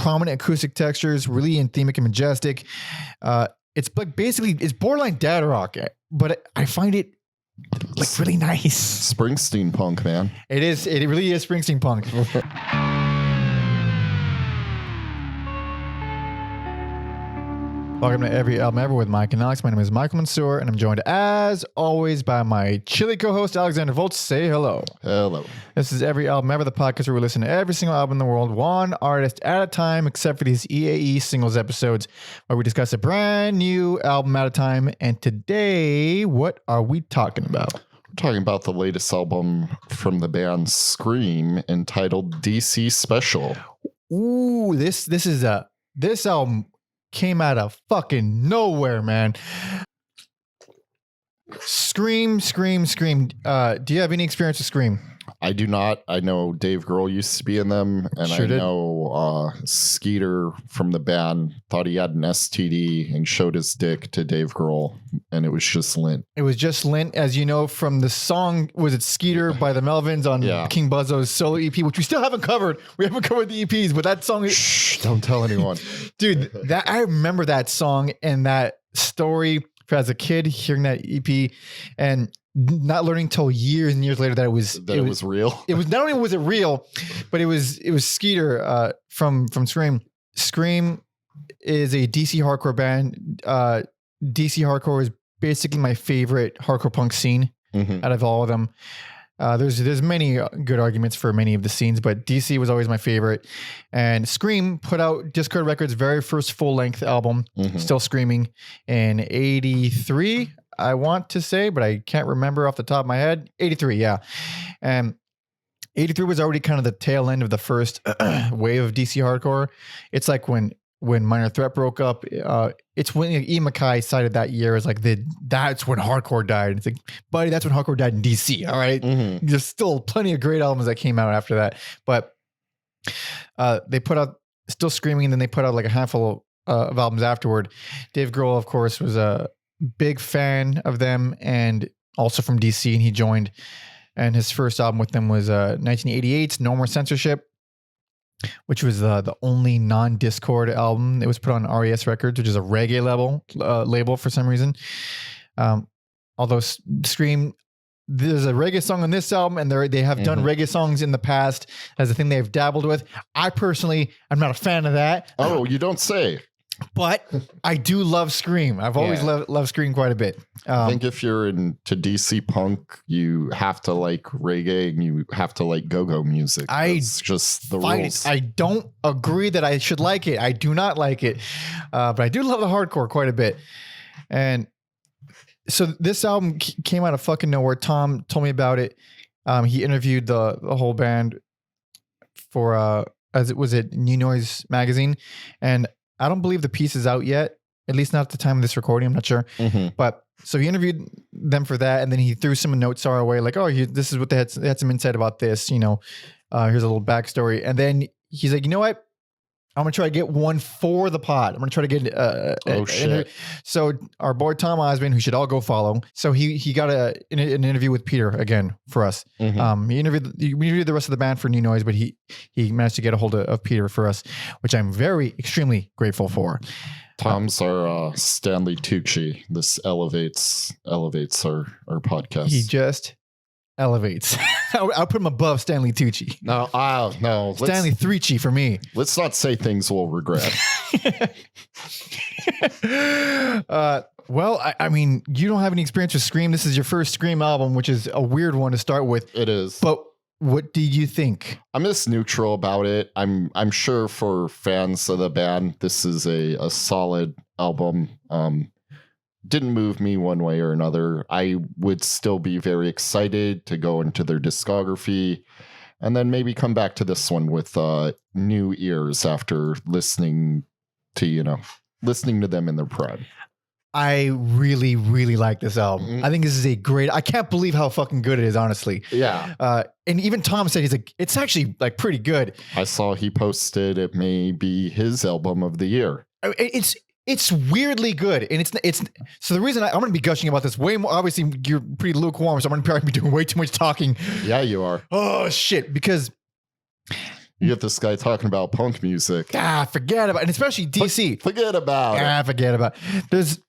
prominent acoustic textures, really anthemic and majestic. It's like basically it's borderline dad rock, but I find it like really nice. Springsteen punk, man. It is. It really is Springsteen punk. Welcome to Every Album Ever with Mike and Alex. My name is Michael Mansour, and I'm joined, as always, by my chilly co-host, Alexander Volts. Say hello. Hello. This is Every Album Ever, the podcast where we listen to every single album in the world, one artist at a time, except for these EAE singles episodes, where we discuss a brand new album at a time. And today, what are we talking about? We're talking about the latest album from the band Scream, entitled DC Special. Ooh, this album came out of fucking nowhere, man. Scream. Do you have any experience with Scream? I do not. I know Dave Grohl used to be in them, and Sure did. know Skeeter from the band thought he had an STD and showed his dick to Dave Grohl, and it was just lint. It was just lint, as you know, from the song, was it Skeeter by the Melvins on King Buzzo's solo EP, which we still haven't covered. We haven't covered the EPs, but that song... Shh, don't tell anyone. Dude, I remember that song and that story as a kid, hearing that EP and not learning till years and years later that it was real. It was not only was it real, but it was Skeeter from Scream. Scream is a DC hardcore band. DC hardcore is basically my favorite hardcore punk scene out of all of them. There's many good arguments for many of the scenes, but DC was always my favorite. And Scream put out Dischord Records' very first full-length album, Still Screaming, in 83, I want to say, but I can't remember off the top of my head. 83, yeah. And 83 was already kind of the tail end of the first wave of DC hardcore. It's like when Minor Threat broke up, it's when Ian Mackaye cited that year as like that's when hardcore died. It's like, buddy, that's when hardcore died in DC. All right. There's still plenty of great albums that came out after that, but they put out Still Screaming, and then they put out like a handful of albums afterward. Dave Grohl, of course, was a big fan of them and also from DC, and he joined. And his first album with them was 1988's No More Censorship, which was the only non-Dischord album. It was put on RES Records, which is a reggae label for some reason. Although Scream, there's a reggae song on this album, and they have done reggae songs in the past as a thing they've dabbled with. I personally, I'm not a fan of that. Oh, you don't say. But I do love Scream. I've always loved Scream quite a bit. I think if you're into DC punk, you have to like reggae and you have to like go-go music. It's just the rules. I don't agree that I should like it. I do not like it. But I do love the hardcore quite a bit. And so this album came out of fucking nowhere. Tom told me about it. He interviewed the whole band for, as it was at New Noise magazine. And I don't believe the piece is out yet, at least not at the time of this recording. I'm not sure. But so he interviewed them for that. And then he threw some notes our way like, oh, this is what they had some insight about this, here's a little backstory. And then he's like, you know what? I'm going to try to get one for the pod. I'm going to try to get shit. So our boy Tom Osman, who should all go follow. So he got an interview with Peter again for us. He interviewed the rest of the band for New Noise, but he managed to get a hold of Peter for us, which I'm extremely grateful for. Tom's our Stanley Tucci. This elevates our podcast. He just elevates. I'll put him above Stanley Tucci. No. Stanley Tucci for me. Let's not say things we'll regret. Well, I mean, you don't have any experience with Scream. This is your first Scream album, which is a weird one to start with. It is. But what did you think? I'm just neutral about it. I'm sure for fans of the band, this is a solid album. Didn't move me one way or another. I would still be very excited to go into their discography and then maybe come back to this one with new ears after listening to them in their prime. I really, really like this album. I think this is I can't believe how fucking good it is, honestly. Yeah. And even Tom said, he's like, it's actually like pretty good. I saw he posted it may be his album of the year. It's weirdly good. And it's so the reason I'm going to be gushing about this way more, obviously you're pretty lukewarm, so I'm going to probably be doing way too much talking. Yeah, you are. Oh shit. Because You get this guy talking about punk music. Forget about it. And especially DC. Forget about it. Forget about it.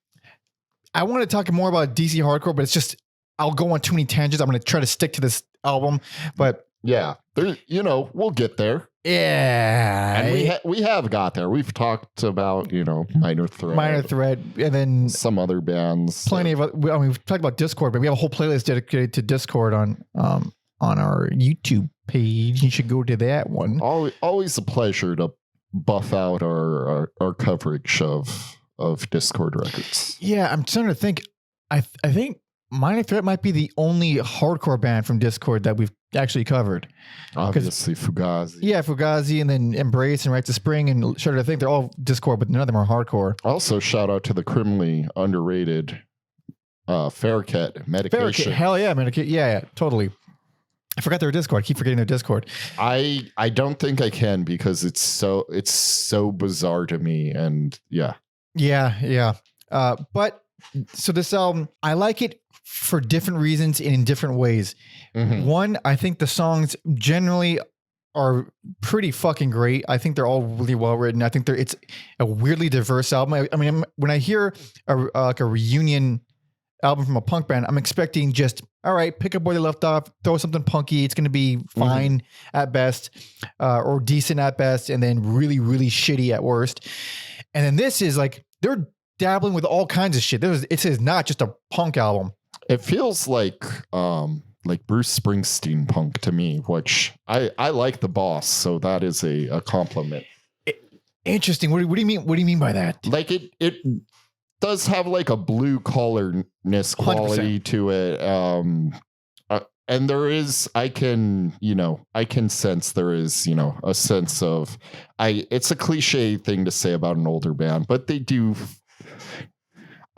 I want to talk more about DC hardcore, but it's just, I'll go on too many tangents. I'm going to try to stick to this album, but yeah, we'll get there. Yeah. And we have got there. We've talked about, Minor Threat, and then some other bands. Plenty of, we've talked about Dischord, but we have a whole playlist dedicated to Dischord on our YouTube page. You should go to that one. Always a pleasure to buff out our coverage of Dischord Records. Yeah, I'm trying to think. I think Minor Threat might be the only hardcore band from Dischord that we've actually covered. Obviously, Fugazi. Yeah, Fugazi, and then Embrace and Right to Spring and Shudder. I think they're all Dischord, but none of them are hardcore. Also, shout out to the criminally underrated Faircat Medication. Hell yeah, Medication. Yeah, totally. I forgot their Dischord. I keep forgetting their Dischord. I don't think I can because it's so bizarre to me, and yeah. But so this album, I like it for different reasons and in different ways. Mm-hmm. One, I think the songs generally are pretty fucking great. I think they're all really well written. I think it's a weirdly diverse album. I mean, when I hear a reunion album from a punk band, I'm expecting just, all right, pick up where they left off, throw something punky. It's going to be fine at best, or decent at best, and then really, really shitty at worst. And then this is like, they're dabbling with all kinds of shit. It is not just a punk album. It feels like Bruce Springsteen punk to me, which I like the Boss, so that is a compliment. Interesting. What do you mean? What do you mean by that? Like it does have like a blue collarness quality 100%. To it. And there is, I can sense there is, a sense of, it's a cliche thing to say about an older band, but they do,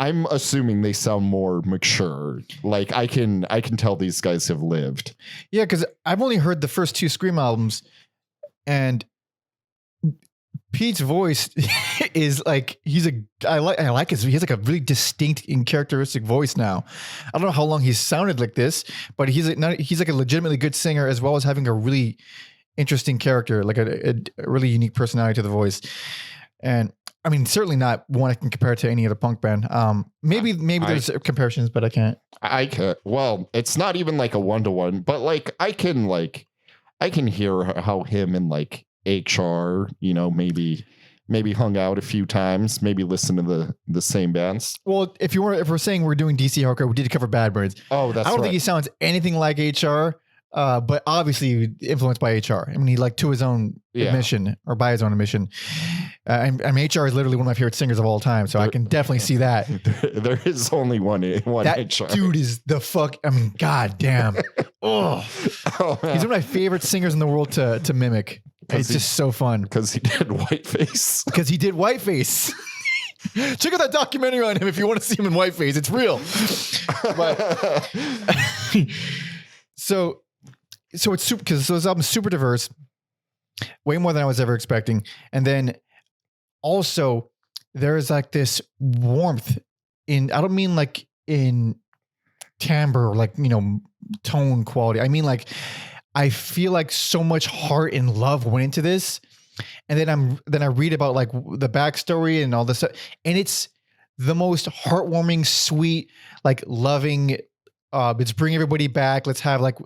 I'm assuming they sound more mature. Like I can tell these guys have lived. Yeah. Cause I've only heard the first two Scream albums, and Pete's voice is like, I like his, he has like a really distinct and characteristic voice now. I don't know how long he's sounded like this, but he's like a legitimately good singer, as well as having a really interesting character, like a really unique personality to the voice. And I mean, certainly not one I can compare to any other punk band. Maybe there's comparisons, but I can't. I can't. Well, it's not even like a 1-to-1, but like I can hear how him and like HR, maybe hung out a few times, maybe listen to the same bands. Well, if we're saying we're doing DC hardcore, we did cover Bad Birds. Oh, that's I don't think he sounds anything like HR. But obviously influenced by HR. I mean, he to his own admission, or by his own admission. I mean, HR is literally one of my favorite singers of all time, so I can definitely see that. There is only one that HR. Dude is the fuck. I mean, goddamn. Oh, he's one of my favorite singers in the world to mimic. It's just so fun because he did Whiteface. Check out that documentary on him if you want to see him in Whiteface. It's real. But so it's super, because this album's super diverse, way more than I was ever expecting. And then also there is like this warmth in, I don't mean like in timbre, like, tone quality. I mean, like, I feel like so much heart and love went into this. And then I read about like the backstory and all this stuff, and it's the most heartwarming, sweet, like loving, it's bring everybody back. Let's have like,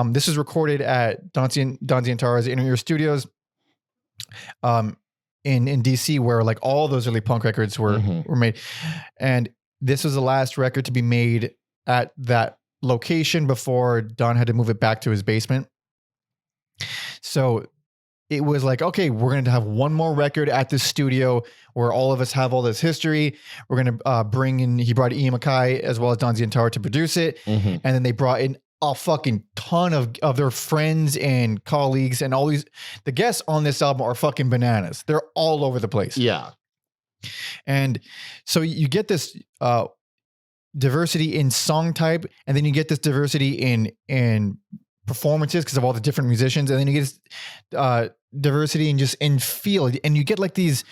this is recorded at Donzi and Tara's Inner Ear Studios, in DC, where like all those early punk records were made. And this was the last record to be made at that location before Don had to move it back to his basement. So it was like, okay, we're going to have one more record at this studio where all of us have all this history. We're going to bring in, he brought Ian Mackaye as well as Donzi and Tara to produce it. And then they brought in a fucking ton of their friends and colleagues, and all these, the guests on this album are fucking bananas. They're all over the place. Yeah. And so you get this diversity in song type, and then you get this diversity in performances because of all the different musicians, and then you get this diversity in just in feel, and you get like these,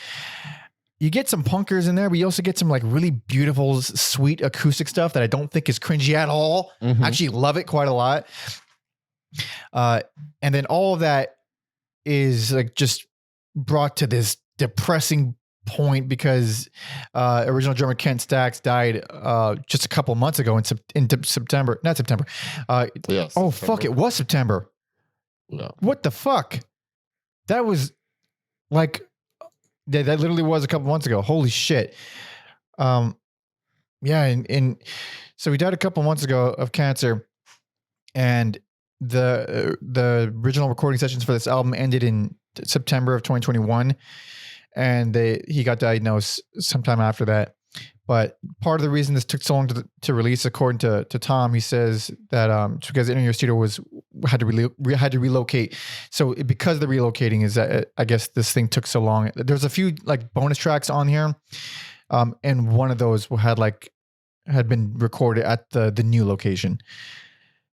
you get some punkers in there, but you also get some like really beautiful, sweet acoustic stuff that I don't think is cringy at all. I actually love it quite a lot. And then all of that is like just brought to this depressing point because original drummer Kent Stax died just a couple months ago in September. Not September. Fuck! It was September. Yeah. What the fuck? That was like that literally was a couple months ago. Holy shit. Yeah, and so he died a couple months ago of cancer, and the original recording sessions for this album ended in September of 2021, and he got diagnosed sometime after that. But part of the reason this took so long to release, according to Tom, he says that it's because the Inner Studio had to relocate. So because of the relocating is that I guess this thing took so long. There's a few like bonus tracks on here, and one of those had been recorded at the new location.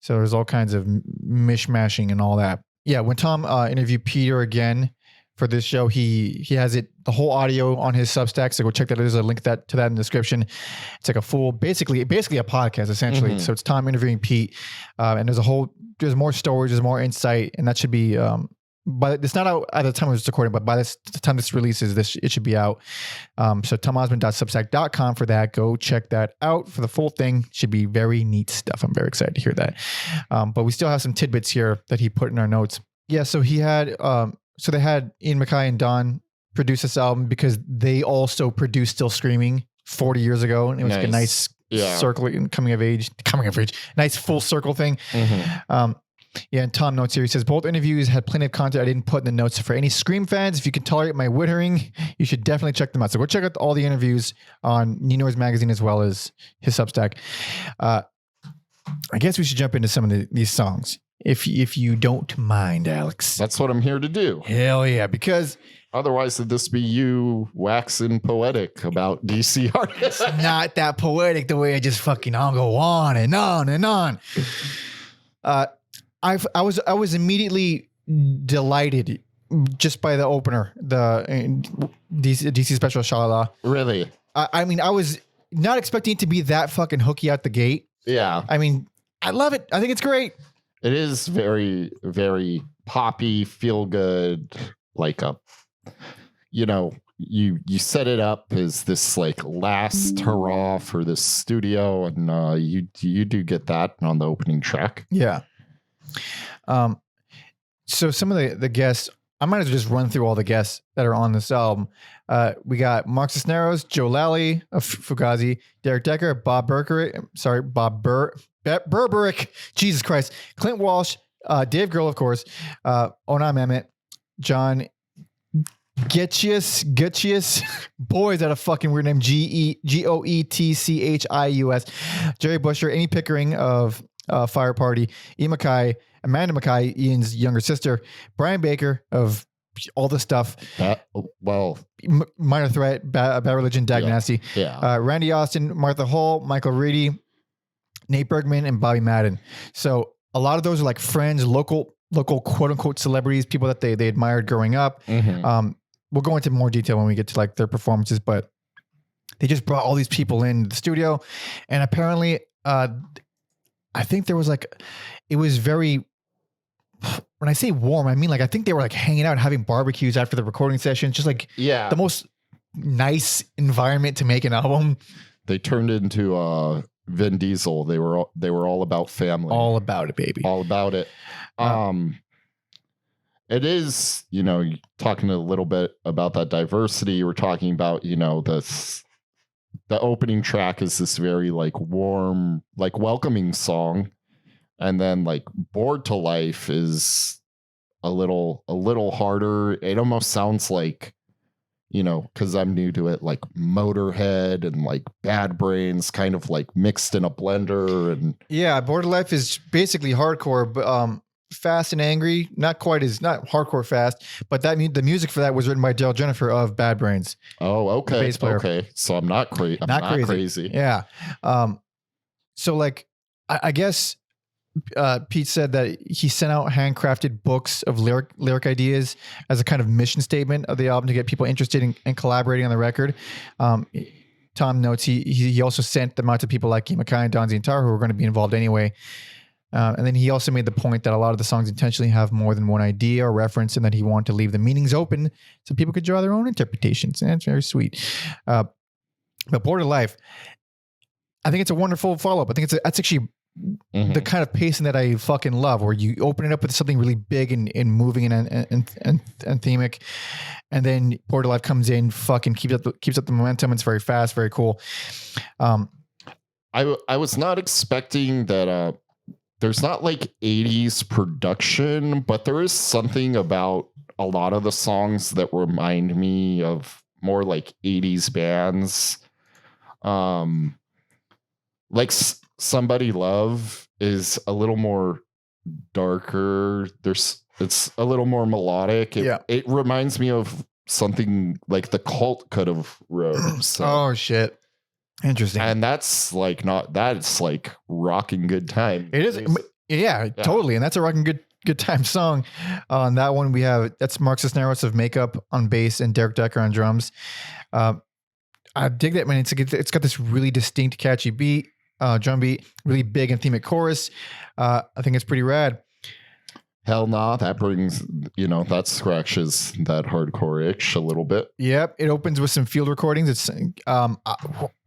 So there's all kinds of mishmashing and all that. Yeah, when Tom interviewed Peter again for this show, he has the whole audio on his Substack. So go check that. There's a link to that in the description. It's like a full, basically a podcast essentially. Mm-hmm. So it's Tom interviewing Pete, and there's more stories, there's more insight, and that should be. But it's not out at the time of this recording, but by the time this releases, it should be out. So tomosman.substack.com for that. Go check that out for the full thing. Should be very neat stuff. I'm very excited to hear that. But we still have some tidbits here that he put in our notes. Yeah. So he had, so they had Ian Mackaye and Don produce this album because they also produced Still Screaming 40 years ago. And it was like a nice circle, coming of age, nice full circle thing. Mm-hmm. Yeah, and Tom notes here, he says, both interviews had plenty of content I didn't put in the notes. For any Scream fans, if you can tolerate my whittering, you should definitely check them out. So go check out all the interviews on Nino's magazine as well as his Substack. I guess we should jump into some of these songs, if you don't mind, Alex. That's what I'm here to do. Hell yeah, because... Otherwise, would this be you waxing poetic about DC artists? Not that poetic the way I just I'll go on and on and on. I was immediately delighted just by the opener, the DC Special Shala. Really? I mean, I was not expecting it to be that fucking hooky out the gate. Yeah. I mean, I love it. I think it's great. It is very, very poppy, feel good. Like you set it up as this like last hurrah for this studio, and you do get that on the opening track. Yeah. So some of the guests, I might as well just run through all the guests that are on this album. We got Mark Cisneros, Joe Lally of Fugazi, Derek Decker, Bob Berberick, Jesus Christ, Clint Walsh, Dave Grohl, of course, Onam Emmett, John Getchius, boy, is that a fucking weird name, Goetchius, Jerry Busher, Amy Pickering of Fire Party, Ian Mackaye, Amanda Mackaye, Ian's younger sister, Brian Baker of all the stuff. Minor Threat, Bad Religion, Dag Nasty. Yeah. Randy Austin, Martha Hall, Michael Reedy, Nate Bergman, and Bobby Madden. So a lot of those are like friends, local quote unquote celebrities, people that they admired growing up. Mm-hmm. We'll go into more detail when we get to like their performances, but they just brought all these people in the studio, and apparently, I think there was it was very, when I say warm, I mean I think they were hanging out and having barbecues after the recording sessions, just the most nice environment to make an album. They turned into Vin Diesel. They were all about family. All about it, baby. All about it. It is, talking a little bit about that diversity. You were talking about, the opening track is this very warm, welcoming song. And then Bored to Life is a little harder. It almost sounds like, cause I'm new to it, Motorhead and Bad Brains kind of mixed in a blender. And yeah, Bored to Life is basically hardcore, but, fast and angry, not hardcore fast, but the music for that was written by Daryl Jennifer of Bad Brains. Oh, okay. Bass player. Okay. So I'm not crazy. I'm not crazy. Yeah. So I guess Pete said that he sent out handcrafted books of lyric ideas as a kind of mission statement of the album to get people interested in collaborating on the record. Tom notes he also sent them out to people like Ian Mackaye and Don Zientara, who were going to be involved anyway. And then he also made the point that a lot of the songs intentionally have more than one idea or reference, and that he wanted to leave the meanings open so people could draw their own interpretations. And that's very sweet. But Border Life, I think it's a wonderful follow-up. I think that's actually the kind of pacing that I fucking love, where you open it up with something really big and moving and themic, and then Border Life comes in, fucking keeps up the momentum. It's very fast, very cool. I was not expecting that. There's not like 80s production, but there is something about a lot of the songs that remind me of more like 80s bands. Like Somebody Love is a little more darker. It's a little more melodic. It reminds me of something like the Cult could have wrote. So. Oh shit. Interesting. And that's like rocking good time. It is. Yeah, totally. And that's a rocking good time song. On that one, that's Mark Cisneros of Makeup on bass and Derek Decker on drums. I dig that, man. It's got this really distinct, catchy beat, drum beat, really big and themic chorus. I think it's pretty rad. Hell Nah, that brings, that scratches that hardcore itch a little bit. Yep. It opens with some field recordings. It's, I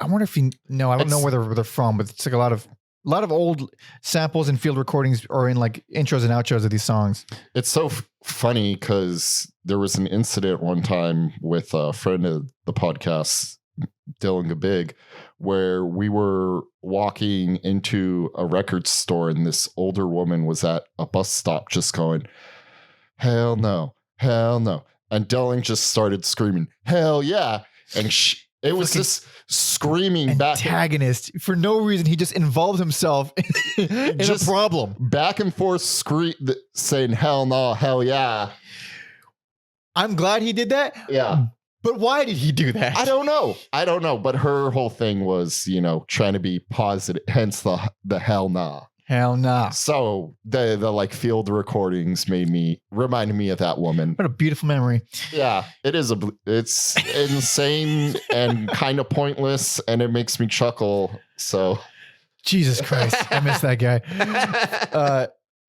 wonder if I don't know where they're from, but it's like a lot of old samples and field recordings are in like intros and outros of these songs. It's so funny because there was an incident one time with a friend of the podcast, Dylan Gabig, where we were walking into a record store and this older woman was at a bus stop just going, hell no, hell no. And Dylan just started screaming, hell yeah. And it was just screaming antagonist for no reason. He just involved himself in a problem. Back and forth saying hell no, hell yeah. I'm glad he did that. Yeah. But why did he do that? I don't know. But her whole thing was, trying to be positive, hence the hell nah. Hell nah. So the like field recordings reminded me of that woman. What a beautiful memory. Yeah, it is. It's insane and kind of pointless, and it makes me chuckle. So Jesus Christ, I miss that guy.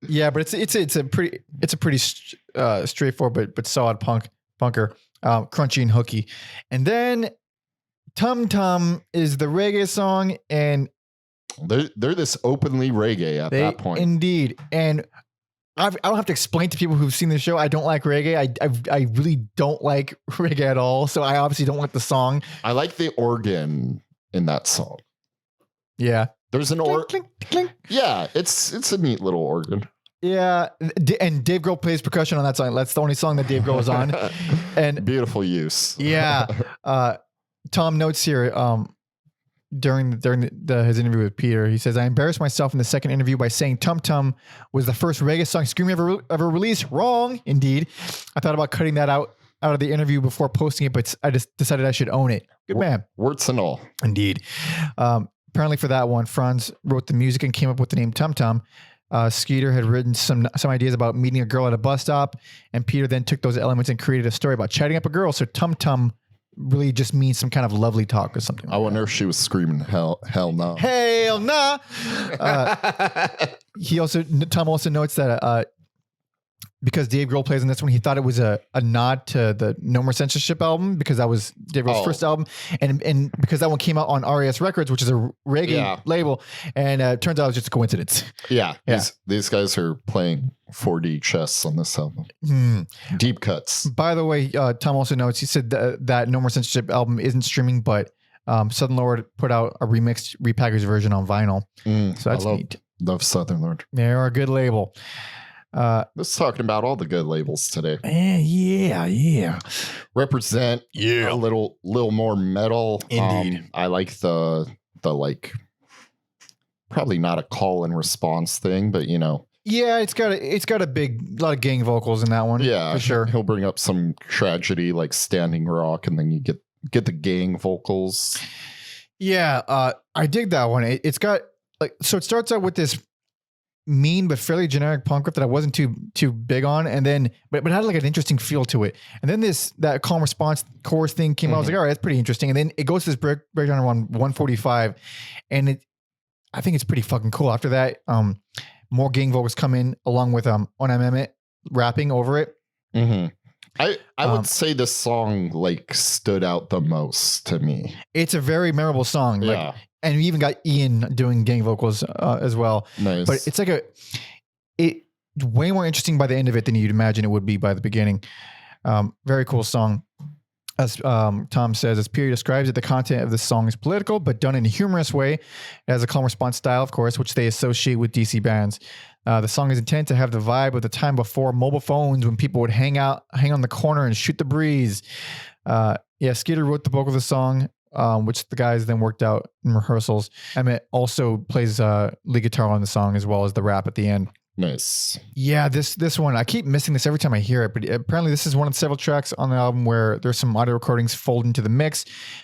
Yeah, but it's a pretty straightforward but solid punker. Crunchy and hooky. And then Tum Tum is the reggae song, and they're this openly reggae at that point. Indeed. And I don't have to explain to people who've seen the show, I don't like reggae. I really don't like reggae at all. So I obviously don't like the song. I like the organ in that song. Yeah. There's an organ. Yeah, it's a neat little organ. Yeah, and Dave Grohl plays percussion on that song. That's the only song that Dave Grohl is on. And beautiful use. Yeah. Tom notes here during his interview with Peter, he says, I embarrassed myself in the second interview by saying Tum Tum was the first reggae song Scream ever released. Wrong, indeed. I thought about cutting that out of the interview before posting it, but I just decided I should own it. Good man. Words and all. Indeed. Apparently for that one, Franz wrote the music and came up with the name Tum Tum. Skeeter had written some ideas about meeting a girl at a bus stop, and Peter then took those elements and created a story about chatting up a girl. So Tum Tum really just means some kind of lovely talk or something. I wonder if she was screaming hell no. Hell nah. Tom also notes that because Dave Grohl plays in this one, he thought it was a nod to the No More Censorship album, because that was Dave Grohl's first album, and because that one came out on RAS Records, which is a reggae label, and it turns out it was just a coincidence. Yeah. These guys are playing 4D chess on this album. Deep cuts. By the way, Tom also notes, he said that No More Censorship album isn't streaming, but Southern Lord put out a remixed, repackaged version on vinyl. So that's neat. Love Southern Lord. They're a good label. Let's talking about all the good labels today. Yeah. Represent a little more metal. Indeed. I like the like, probably not a call and response thing, but Yeah, it's got a lot of gang vocals in that one. Yeah, for sure. He'll bring up some tragedy like Standing Rock, and then you get the gang vocals. Yeah, I dig that one. It's got so it starts out with this mean but fairly generic punk riff that I wasn't too big on, and then but it had like an interesting feel to it. And then that calm response chorus thing came out. I was like, all right, that's pretty interesting. And then it goes to this breakdown around 145, and I think it's pretty fucking cool. After that, more gang vocals come in along with Emmett rapping over it. Mm-hmm. I would say this song like stood out the most to me. It's a very memorable song. Yeah. Like, and we even got Ian doing gang vocals as well. Nice. But it's like it way more interesting by the end of it than you'd imagine it would be by the beginning. Very cool song. As Tom says, as Peter describes it, the content of the song is political, but done in a humorous way. It has a calm response style, of course, which they associate with DC bands. The song is intended to have the vibe of the time before mobile phones, when people would hang on the corner and shoot the breeze. Skeeter wrote the bulk of the song, which the guys then worked out in rehearsals. Emmett also plays lead guitar on the song as well as the rap at the end. Nice. Yeah, this one, I keep missing this every time I hear it, but apparently this is one of the several tracks on the album where there's some audio recordings folded into the mix.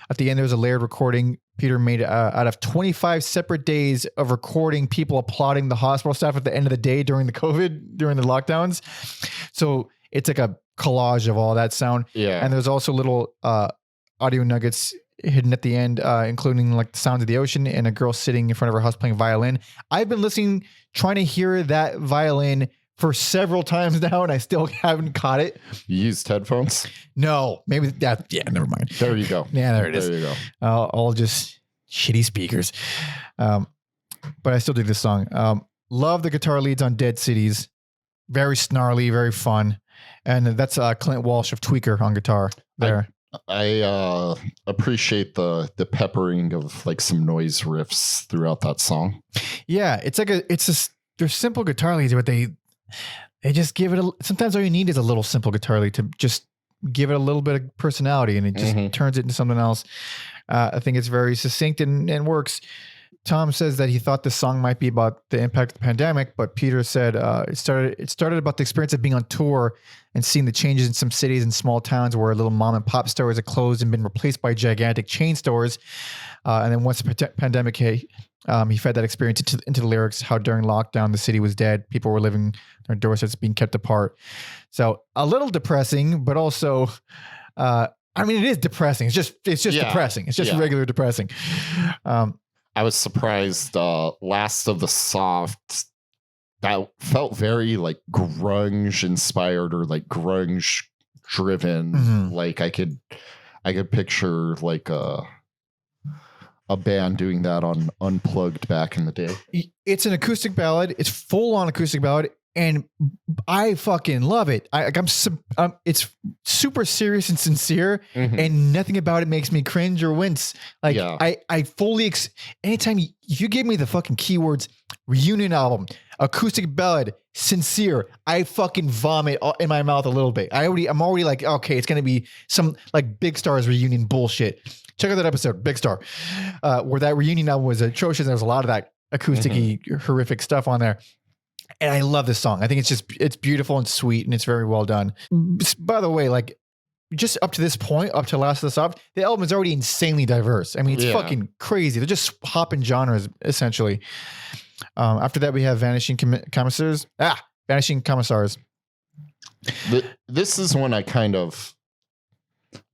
At the end, there's a layered recording Peter made out of 25 separate days of recording people applauding the hospital staff at the end of the day during the lockdowns. So it's like a collage of all that sound. Yeah. And there's also little audio nuggets hidden at the end, including like the sounds of the ocean and a girl sitting in front of her house playing violin. I've been trying to hear that violin for several times now, and I still haven't caught it. You used headphones? No, maybe that. Yeah, never mind. There you go. Yeah, there it is. There you go. All just shitty speakers. But I still dig this song. Love the guitar leads on Dead Cities. Very snarly, very fun. And that's Clint Walsh of Tweaker on guitar there. I appreciate the peppering of like some noise riffs throughout that song. Yeah, they're simple guitar leads, but they just give it sometimes all you need is a little simple guitar lead to just give it a little bit of personality, and it just turns it into something else. I think it's very succinct and works. Tom says that he thought this song might be about the impact of the pandemic, but Peter said it started about the experience of being on tour and seeing the changes in some cities and small towns where little mom and pop stores had closed and been replaced by gigantic chain stores. And then once the pandemic hit, he fed that experience into the lyrics, how during lockdown, the city was dead. People were living their doorsteps being kept apart. So a little depressing, but also, it is depressing. It's just depressing. It's just regular depressing. I was surprised. Last of the Soft, that felt very like grunge inspired or like grunge driven. Mm-hmm. Like I could picture like a band doing that on Unplugged back in the day. It's an acoustic ballad. It's full on acoustic ballad. And I fucking love it. It's super serious and sincere, and nothing about it makes me cringe or wince. Like I fully, anytime you give me the fucking keywords, reunion album, acoustic ballad, sincere, I fucking vomit in my mouth a little bit. I'm already like, okay, it's going to be some like Big Star's reunion bullshit. Check out that episode, Big Star, where that reunion album was atrocious. There was a lot of that acoustic-y, horrific stuff on there. And I love this song. I think it's beautiful and sweet, and it's very well done. By the way, like just up to this point, up to Last of the Soft, the album is already insanely diverse. I mean, it's fucking crazy. They're just hopping genres essentially. After that, we have Vanishing Commissars. Vanishing Commissars. This is when I kind of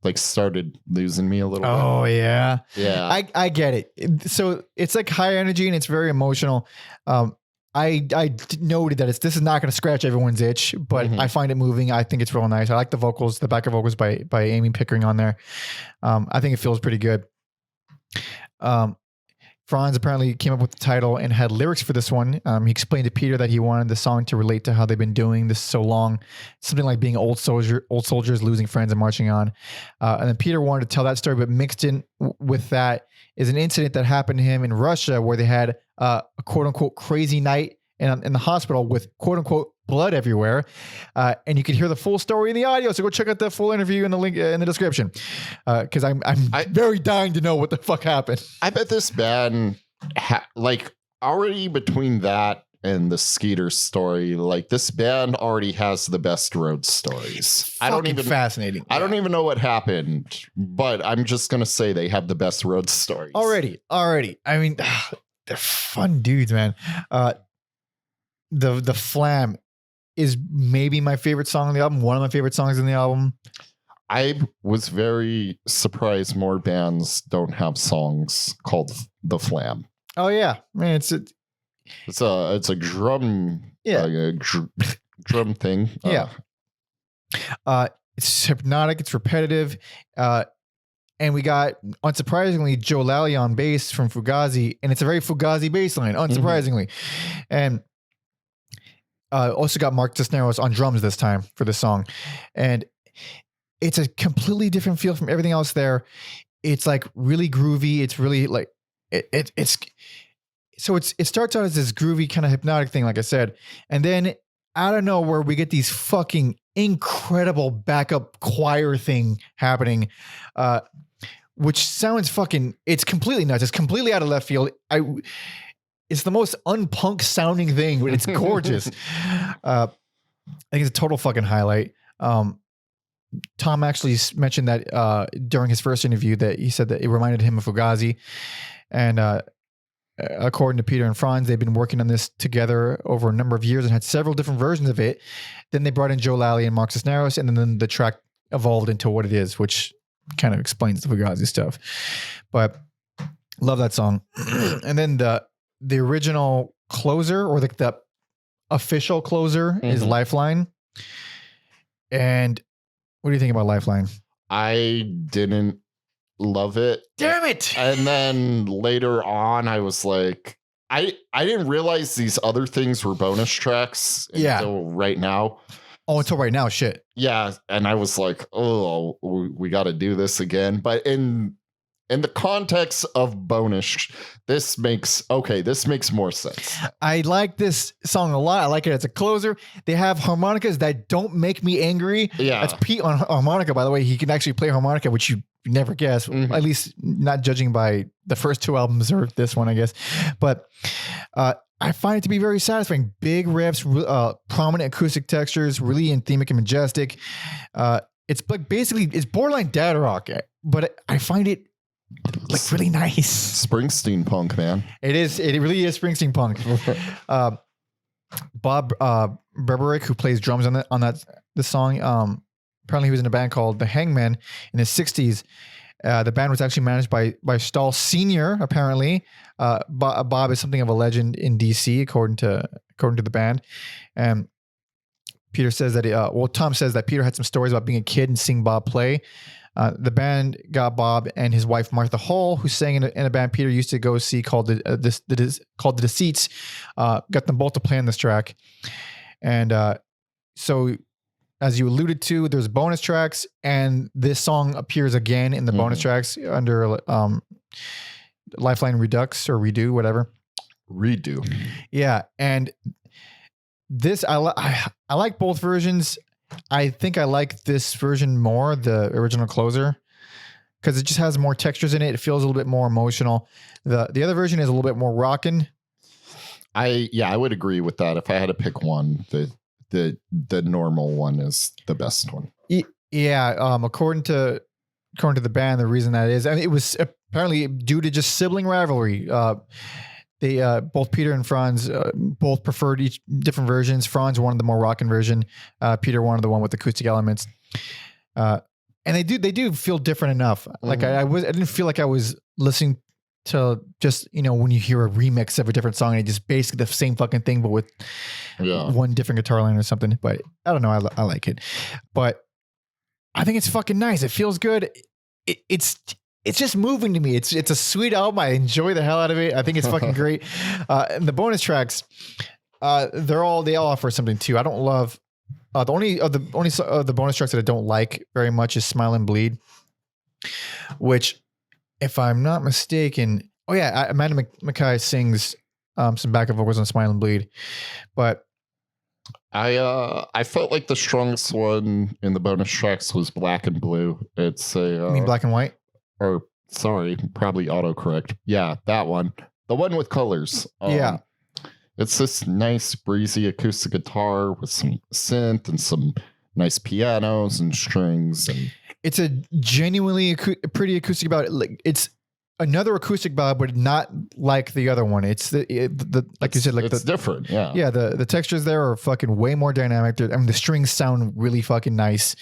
like started losing me a little bit. Oh yeah. Yeah. I get it. So it's like high energy and it's very emotional. I noted that this is not going to scratch everyone's itch, but I find it moving. I think it's real nice. I like the vocals, the backup vocals by Amy Pickering on there. I think it feels pretty good. Franz apparently came up with the title and had lyrics for this one. He explained to Peter that he wanted the song to relate to how they've been doing this so long. Something like being old soldiers, losing friends and marching on. And then Peter wanted to tell that story, but mixed in with that is an incident that happened to him in Russia where they had a quote unquote crazy night in the hospital with quote unquote blood everywhere. And you can hear the full story in the audio. So go check out the full interview in the link in the description. Cause I'm very dying to know what the fuck happened. I bet this band like already between that and the Skeeter story, like this band already has the best road stories. Fascinating. I don't even know what happened, but I'm just going to say they have the best road stories. Already. I mean, they're fun dudes, man. The Flam is maybe my favorite song on the album. One of my favorite songs in the album. I was very surprised more bands don't have songs called The Flam. Oh yeah, man. It's a drum. Yeah. Drum thing. Yeah. It's hypnotic. It's repetitive. And we got, unsurprisingly, Joe Lally on bass from Fugazi, and it's a very Fugazi bass line, unsurprisingly. And also got Mark Cisneros on drums this time for this song. And it's a completely different feel from everything else there. It's like really groovy. It's really like, it starts out as this groovy kind of hypnotic thing, like I said. And then out of nowhere, we get these fucking incredible backup choir thing happening, which sounds fucking, it's completely nuts. It's completely out of left field. It's the most unpunk sounding thing, but it's gorgeous. I think it's a total fucking highlight. Tom actually mentioned that during his first interview that he said that it reminded him of Fugazi. And according to Peter and Franz, they've been working on this together over a number of years and had several different versions of it. Then they brought in Joe Lally and Mark Cisneros, and then the track evolved into what it is, which kind of explains the Fugazi stuff. But love that song. And then the original closer, or the official closer, is Lifeline. And what do you think about Lifeline? I didn't love it. Damn it. And then later on, I was like, I didn't realize these other things were bonus tracks until right now. Oh, until right now, shit. Yeah. And I was like, oh, we got to do this again. But in the context of bonus, this makes more sense. I like this song a lot. I like it as a closer. They have harmonicas that don't make me angry. Yeah. That's Pete on harmonica, by the way. He can actually play harmonica, which you never guess, at least not judging by the first two albums or this one, I guess. But I find it to be very satisfying. Big riffs, prominent acoustic textures, really anthemic and majestic. It's like basically, it's borderline dad rock, but I find it like really nice. Springsteen punk, man. It is. It really is Springsteen punk. Bob Berberick, who plays drums on this song, apparently he was in a band called The Hangmen in his 60s. The band was actually managed by Stahl Sr., apparently. Bob is something of a legend in DC, according to the band. And Peter says that Tom says that Peter had some stories about being a kid and seeing Bob play. The band got Bob and his wife Martha Hull, who sang in a band Peter used to go see called the Deceits. Got them both to play on this track, and so as you alluded to, there's bonus tracks, and this song appears again in the bonus tracks under Lifeline Redux or Redo, whatever. Redo. Yeah, and this I like both versions. I think I like this version more, the original closer, because it just has more textures in it. It feels a little bit more emotional. The other version is a little bit more rockin'. I would agree with that. If I had to pick one, the normal one is the best one. Yeah. According to the band, the reason that is, I mean, it was apparently due to just sibling rivalry. They both Peter and Franz both preferred each different versions. Franz wanted the more rockin' version. Peter wanted the one with acoustic elements. And they do feel different enough. Like I didn't feel like I was listening to just, when you hear a remix of a different song and it's just basically the same fucking thing, but with one different guitar line or something. But I don't know. I like it, but I think it's fucking nice. It feels good. It's just moving to me. It's a sweet album. I enjoy the hell out of it. I think it's fucking great. And the bonus tracks, they all offer something too. I don't love the only of the bonus tracks that I don't like very much is Smile and Bleed, which, if I'm not mistaken, Amanda Mackaye sings some backup vocals on Smile and Bleed, but I felt like the strongest one in the bonus tracks was Black and Blue. It's you mean Black and White? Or sorry, probably autocorrect. Yeah, that one. The one with colors. It's this nice breezy acoustic guitar with some synth and some nice pianos and strings. And it's a genuinely pretty acoustic ballad. Like, it's another acoustic ballad, but not like the other one. It's the like you said, like it's different. Yeah. Yeah. The textures there are fucking way more dynamic. I mean, the strings sound really fucking nice.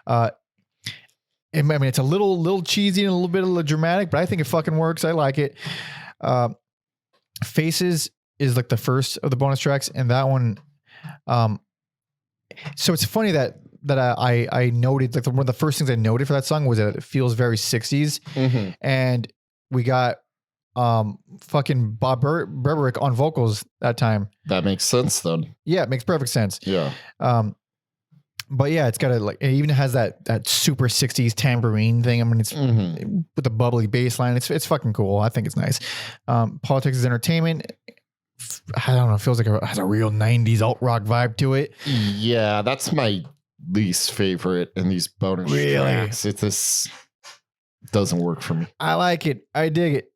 I mean, it's a little cheesy and a little bit of dramatic, but I think it fucking works. I like it. Faces is like the first of the bonus tracks, and that one. So it's funny that I noted, like one of the first things I noted for that song was that it feels very 60s, and we got fucking Bob Berberich on vocals that time. That makes sense then. Yeah, it makes perfect sense. Yeah. But yeah, it's got it even has that super 60s tambourine thing. I mean, it's with the bubbly bass line. It's fucking cool. I think it's nice. Politics is Entertainment. I don't know. It feels like it has a real 90s alt rock vibe to it. Yeah, that's my least favorite in these bonus tracks. This doesn't work for me. I like it. I dig it.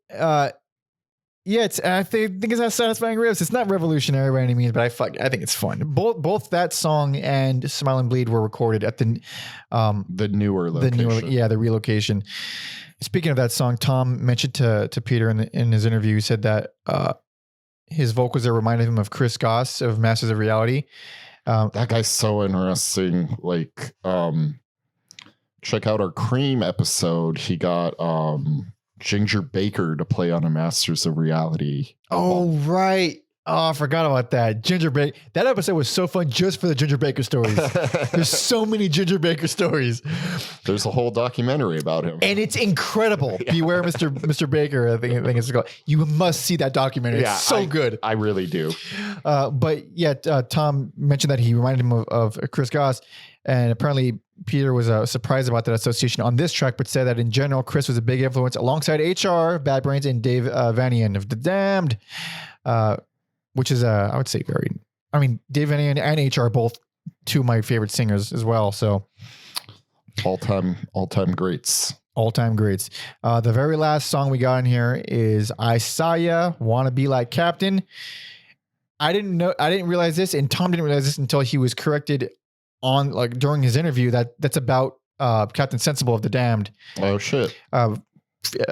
Yeah, I think it's not satisfying riffs. It's not revolutionary by any means, but I think it's fun. Both that song and Smile and Bleed were recorded at the newer location. The relocation. Speaking of that song, Tom mentioned to Peter in his interview, he said that his vocals there reminded him of Chris Goss of Masters of Reality. That guy's so interesting. Like, check out our Cream episode. He got Ginger Baker to play on a Masters of Reality. Oh, right. Oh, I forgot about that. Ginger Baker. That episode was so fun just for the Ginger Baker stories. There's so many Ginger Baker stories. There's a whole documentary about him. And it's incredible. Yeah. Beware Mr. Baker, I think it's called. You must see that documentary. Yeah, it's so good. I really do. But yeah, Tom mentioned that he reminded him of Chris Goss. And apparently Peter was surprised about that association on this track, but said that in general, Chris was a big influence alongside HR, Bad Brains, and Dave Vanian of The Damned. Which is I would say Dave Vanian and HR are both two of my favorite singers as well. So all time greats. All-time greats. The very last song we got in here is I Saw Ya, Wanna Be Like Captain. I didn't realize this, and Tom didn't realize this until he was corrected on during his interview that's about Captain Sensible of The Damned. Oh shit.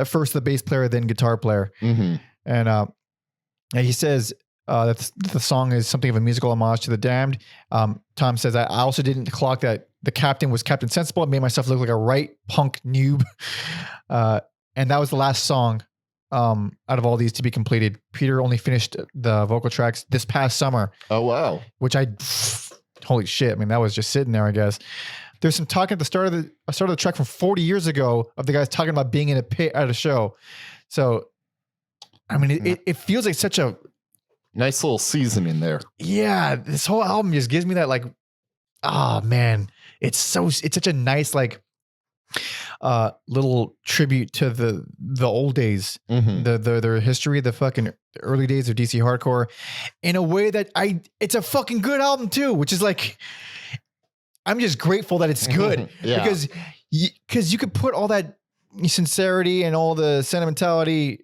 First the bass player, then guitar player. And he says that the song is something of a musical homage to The Damned. Tom says, I also didn't clock that the captain was Captain Sensible. I made myself look like a right punk noob. And that was the last song out of all these to be completed. Peter only finished the vocal tracks this past summer. Oh, wow. Which holy shit. I mean, that was just sitting there, I guess. There's some talking at the start of the track from 40 years ago of the guys talking about being in a pit at a show. So, I mean, it feels like such a nice little seasoning there. Yeah, this whole album just gives me that oh man, it's such a nice little tribute to the old days, their history, the fucking early days of DC hardcore, in a way that it's a fucking good album too, which is I'm just grateful that it's good. Yeah. because you could put all that sincerity and all the sentimentality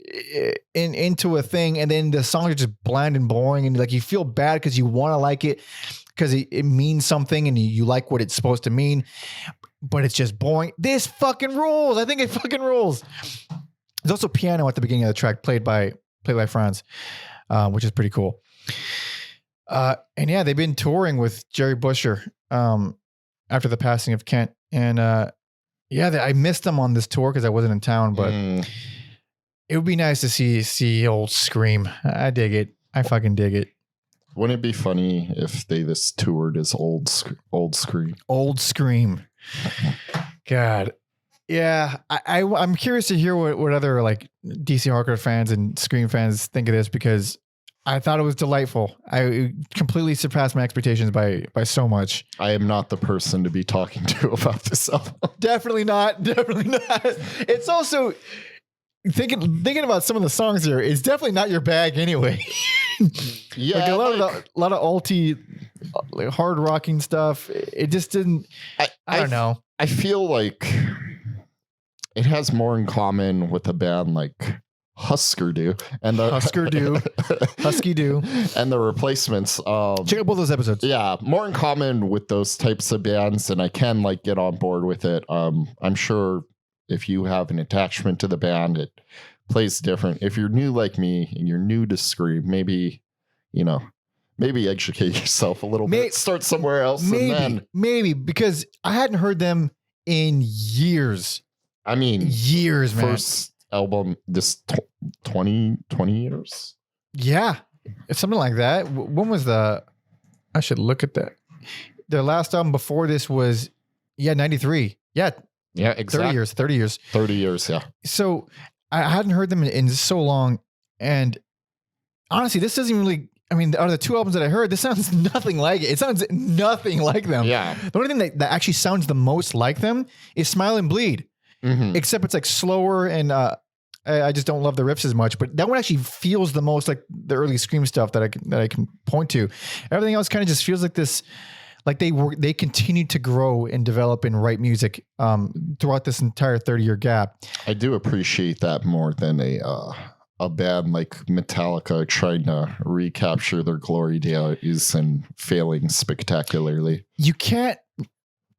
into a thing, and then the songs are just bland and boring, and you feel bad because you want to like it because it means something and you like what it's supposed to mean, but it's just boring. This fucking rules. I think it fucking rules. There's also piano at the beginning of the track played by Franz, which is pretty cool. And yeah, they've been touring with Jerry Busher after the passing of Kent, and yeah, I missed them on this tour because I wasn't in town, but it would be nice to see old Scream. I dig it. I fucking dig it. Wouldn't it be funny if they this toured as old Scream? Old Scream. God. Yeah, I'm curious to hear what other DC hardcore fans and Scream fans think of this, because I thought it was delightful. I completely surpassed my expectations by so much. I am not the person to be talking to about this album. Definitely not. It's also thinking about some of the songs here. It's definitely not your bag anyway. Yeah, a lot of alty, hard rocking stuff. It just didn't. I don't know. I feel like it has more in common with a band like Husky Du and the Replacements. Check out both those episodes. Yeah, more in common with those types of bands, and I can get on board with it. I'm sure if you have an attachment to the band, it plays different. If you're new like me and you're new to Scream, maybe educate yourself a little bit. Start somewhere else. Maybe because I hadn't heard them in years. I mean, years, man. First album, this 20 years. Yeah. It's something like that. When was I should look at that. Their last album before this was 93. Yeah, exactly. 30 years. 30 years, yeah. So I hadn't heard them in so long, and honestly, this doesn't really. I mean, out of the two albums that I heard, this sounds nothing like it. It sounds nothing like them. Yeah. The only thing that actually sounds the most like them is Smile and Bleed, except it's like slower, and I just don't love the riffs as much. But that one actually feels the most like the early Scream stuff that I can point to. Everything else kind of just feels like this. Like they continued to grow and develop and write music throughout this entire 30-year gap. I do appreciate that more than a band like Metallica trying to recapture their glory days and failing spectacularly. You can't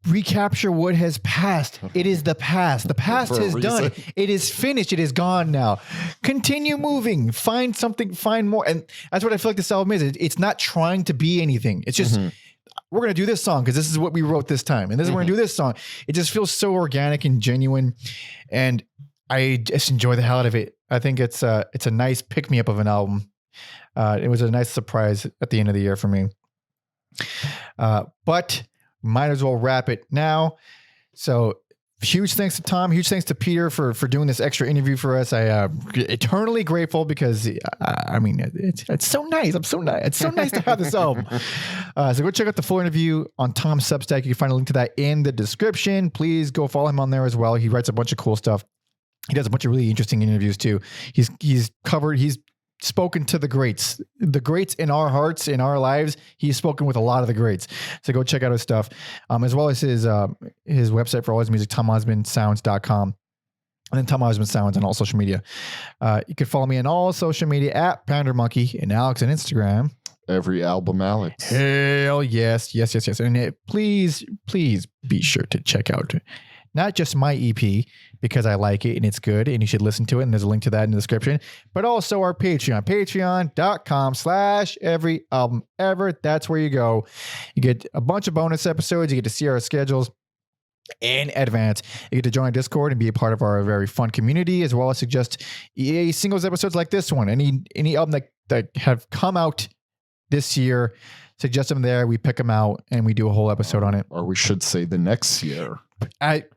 recapture what has passed. It is the past. The past is done. It is finished. It is gone now. Continue moving. Find something. Find more. And that's what I feel like this album is. It's not trying to be anything. It's just we're going to do this song because this is what we wrote this time. And this is we're going to do this song. It just feels so organic and genuine. And I just enjoy the hell out of it. I think it's a nice pick-me-up of an album. It was a nice surprise at the end of the year for me. But might as well wrap it now. So huge thanks to Tom. Huge thanks to Peter for doing this extra interview for us. I eternally grateful because I mean it's so nice. I'm so nice. It's so nice to have this album. So go check out the full interview on Tom's Substack. You can find a link to that in the description. Please go follow him on there as well. He writes a bunch of cool stuff. He does a bunch of really interesting interviews too. He's spoken to the greats in our hearts, in our lives. He's spoken with a lot of the greats. So go check out his stuff, as well as his website for all his music, TomOsmanSounds.com. And then Tom Osman Sounds on all social media. You can follow me on all social media at Pounder Monkey and Alex on Instagram. Every album, Alex. Hell yes. And please be sure to check out not just my EP because I like it and it's good and you should listen to it. And there's a link to that in the description, but also our Patreon, patreon.com/every album ever. That's where you go. You get a bunch of bonus episodes. You get to see our schedules in advance. You get to join our Discord and be a part of our very fun community, as well as suggest EA singles episodes like this one. Any album that have come out this year, suggest them there. We pick them out and we do a whole episode on it. Or we should say the next year. At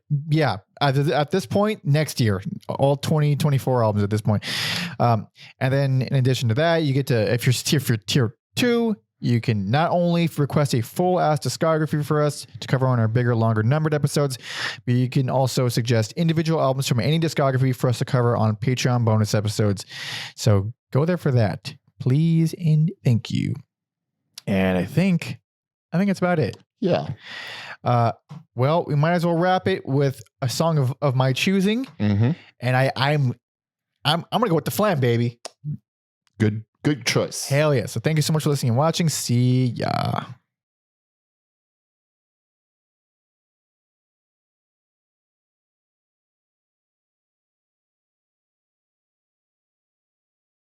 this point, next year, all 2024 albums at this point. And then in addition to that, you get to, if you're tier 2, you can not only request a full ass discography for us to cover on our bigger, longer numbered episodes, but you can also suggest individual albums from any discography for us to cover on Patreon bonus episodes. So go there for that, please and thank you. And I think that's about it. Yeah. Well, we might as well wrap it with a song of my choosing. And I'm gonna go with The Flam, baby. Good choice. Hell yeah. So thank you so much for listening and watching. See ya.